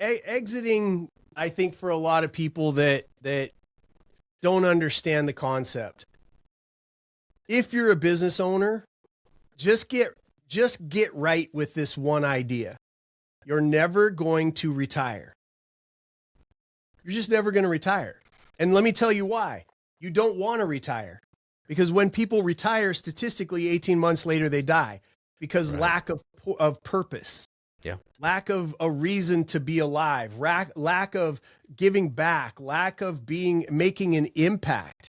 exiting, I think for a lot of people that don't understand the concept. If you're a business owner, just get right with this one idea. You're never going to retire. You're just never going to retire. And let me tell you why. You don't want to retire. Because when people retire, statistically, 18 months later, they die because lack of purpose. Yeah. Lack of a reason to be alive, lack of giving back, lack of making an impact.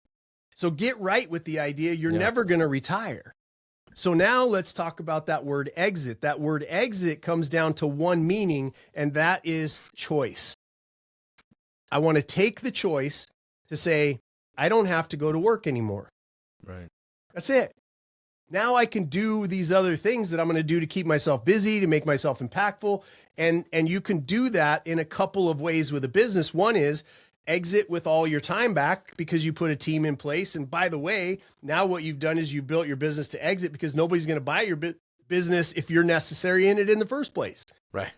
So get right with the idea you're never going to retire. So now let's talk about that word exit. That word exit comes down to one meaning, and that is choice. I want to take the choice to say, I don't have to go to work anymore. Right. That's it. Now I can do these other things that I'm going to do to keep myself busy, to make myself impactful. And you can do that in a couple of ways with a business. One is exit with all your time back because you put a team in place. And by the way, now what you've done is you've built your business to exit because nobody's going to buy your business if you're necessary in it in the first place. Right.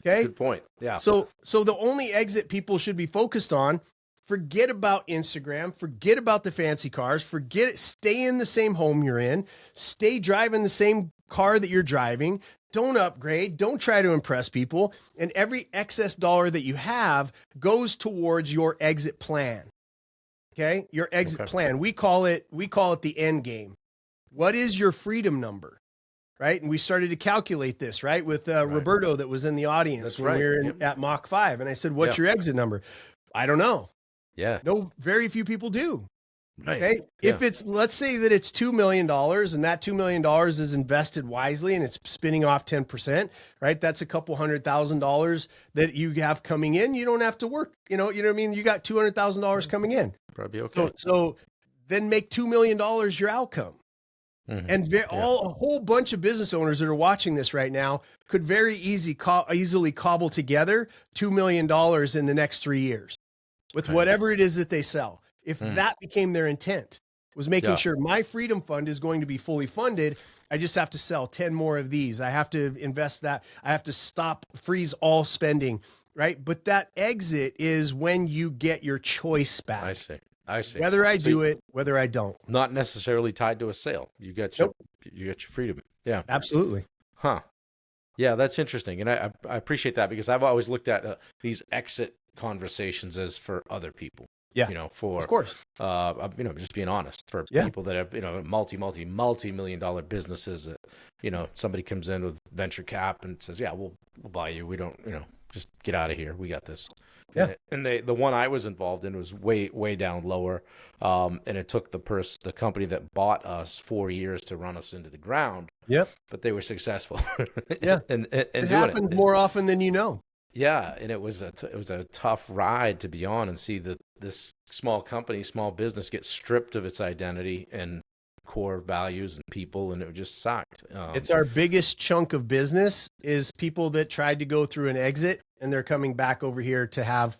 Okay. Good point. Yeah. So the only exit people should be focused on, forget about Instagram, forget about the fancy cars, forget it, stay in the same home you're in, stay driving the same car that you're driving, don't upgrade, don't try to impress people, and every excess dollar that you have goes towards your exit plan. Okay? Your exit plan. We call it the end game. What is your freedom number? Right? And we started to calculate this, right? With Roberto that was in the audience when we were at Mach 5. And I said, what's your exit number? I don't know. Yeah. No, very few people do. Right. Okay. If let's say that it's $2 million and that $2 million is invested wisely and it's spinning off 10%, right? That's a couple $100,000 that you have coming in. You don't have to work, you know what I mean? You got $200,000 coming in. Probably okay. So then make $2 million your outcome. Mm-hmm. And a whole bunch of business owners that are watching this right now could very easily cobble together $2 million in the next 3 years with whatever it is that they sell. If that became their intent, was making sure my freedom fund is going to be fully funded. I just have to sell 10 more of these. I have to invest that. I have to freeze all spending, right? But that exit is when you get your choice back. I see. Whether I do it, whether I don't. Not necessarily tied to a sale. You got your freedom. Yeah. Absolutely. Huh. Yeah, that's interesting. And I appreciate that because I've always looked at these exit conversations as for other people. Yeah. For, of course, just being honest, for people that have, multi-million dollar businesses that, somebody comes in with venture cap and says, yeah, we'll buy you. We don't, just get out of here. We got this. Yeah. And the one I was involved in was way down lower. And it took the company that bought us 4 years to run us into the ground. Yep. But they were successful. Yeah. and it happens more often than you know. Yeah, and it was a tough ride to be on and see this small business get stripped of its identity and core values and people, and it just sucked. It's our biggest chunk of business is people that tried to go through an exit and they're coming back over here to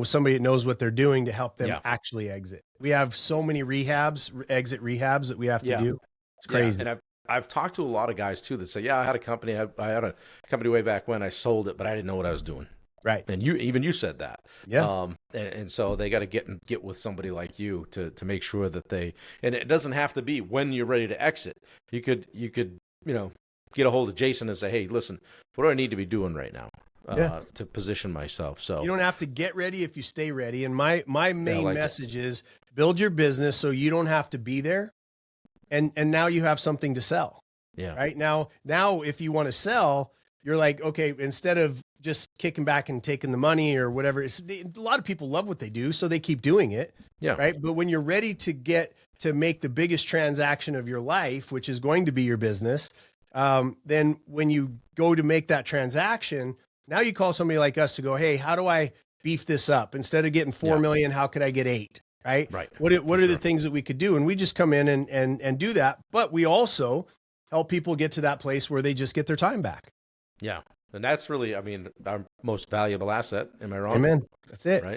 somebody that knows what they're doing to help them actually exit. We have so many exit rehabs that we have to do. It's crazy. And I've talked to a lot of guys too that say, yeah, I had a company. I had a company way back when. I sold it, but I didn't know what I was doing. Right. And you said that. Yeah. And so they got to get with somebody like you to make sure that and it doesn't have to be when you're ready to exit. You could get a hold of Jason and say, hey, listen, what do I need to be doing right now to position myself? So you don't have to get ready if you stay ready. And my main message is build your business so you don't have to be there. And now you have something to sell. Yeah. Right now, if you want to sell, you're like, okay, instead of just kicking back and taking the money or whatever, a lot of people love what they do, so they keep doing it. Yeah. Right. But when you're ready to make the biggest transaction of your life, which is going to be your business, then when you go to make that transaction, now you call somebody like us to go, hey, how do I beef this up? Instead of getting 4 million, how could I get 8? Right. What are the things that we could do? And we just come in and do that. But we also help people get to that place where they just get their time back. Yeah. And that's really, our most valuable asset. Am I wrong? Amen. That's it. Right.